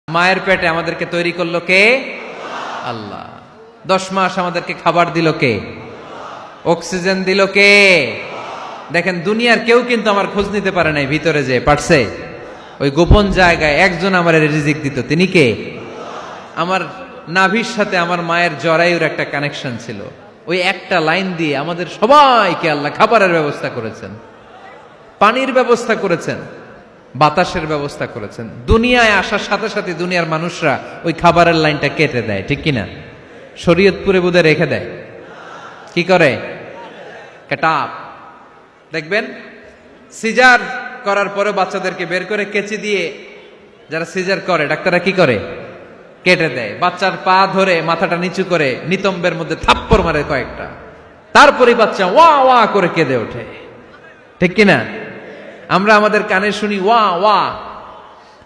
মায়ের পেটে আমাদেরকে তৈরি করলো কে? আল্লাহ। 10 মাস আমাদেরকে খাবার দিল কে? অক্সিজেন দিল কে? দেখেন দুনিয়ার কেউ কিন্তু আমার খোঁজ নিতে পারে নাই, ভিতরে যে পারছে ওই গোপন জায়গায় একজন আমার রিজিক দিত, তিনি কে? আমার নাভির সাথে আমার মায়ের জরায়ুর একটা কানেকশন ছিল, ওই একটা লাইন দিয়ে আমাদের সবাইকে আল্লাহ খাবারের ব্যবস্থা করেছেন, পানির ব্যবস্থা করেছেন, বাতাসের ব্যবস্থা করেছেন। দুনিয়ায় আসার সাথে সাথে দুনিয়ার মানুষরা ওই খাবারের লাইনটা কেটে দেয়, ঠিক কিনা? শরীয়তপুরে বুধে রেখে দেয়, কি করে? কাটাপ। দেখবেন সিজার করার পরে বাচ্চাদেরকে বের করে কেচি দিয়ে যারা সিজার করে ডাক্তাররা কি করে? কেটে দেয়। বাচ্চার পা ধরে মাথাটা নিচু করে নিতম্বের মধ্যে থাপ্পড় মারে কয়েকটা, তারপরে বাচ্চা ওয়া ওয়া করে কেঁদে ওঠে, ঠিক কিনা? আমরা আমাদের কানে শুনি ওয়া ওয়া,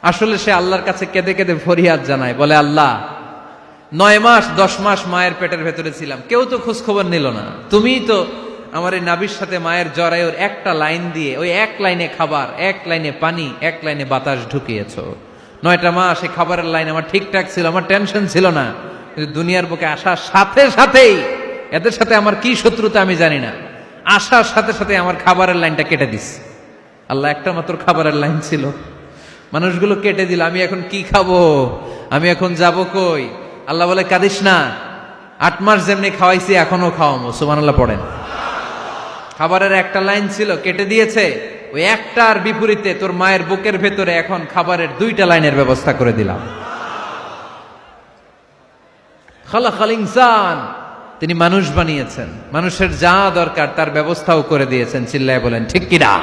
আসলে সে আল্লাহর কাছে কেঁদে কেঁদে ফরিয়াদ জানায়, বলে আল্লাহ 9 মাস 10 মাস মায়ের পেটের ভেতরে ছিলাম, কেউ তো খোঁজ খবর নিল না, তুমিই তো আমার এই নাভির সাথে মায়ের জরায়ুর একটা লাইন দিয়ে ওই এক লাইনে খাবার, এক লাইনে পানি, এক লাইনে বাতাস ঢুকিয়েছো। 9টা মাস এই খাবারের লাইন আমার ঠিকঠাক ছিল, আমার টেনশন ছিল না। কিন্তু দুনিয়ার বুকে আসার সাথে সাথেই, এদের সাথে আমার কি শত্রুতা আমি জানি না, আসার সাথে সাথে আমার খাবারের লাইনটা কেটে দিস। আল্লাহ একটা মাত্র খাবারের লাইন ছিল, মানুষগুলো কেটে দিল। আমি এখন কি খাবো? আমি এখন যাব কই? আল্লাহ বলে কাঁদিস না, 8 মাস যেমনি খাওয়াইছি এখনো খাওয়াবো। সুবহানাল্লাহ পড়েন। খাবারের একটা লাইন ছিল, কেটে দিয়েছে, ওই একটার বিপরীতে তোর মায়ের বুকের ভেতরে এখন খাবারের 2টা লাইনের ব্যবস্থা করে দিলাম। খালাকাল ইনসান, তিনি মানুষ বানিয়েছেন, মানুষের যা দরকার তার ব্যবস্থাও করে দিয়েছেন। চিল্লায় বলেন ঠিক কিনা?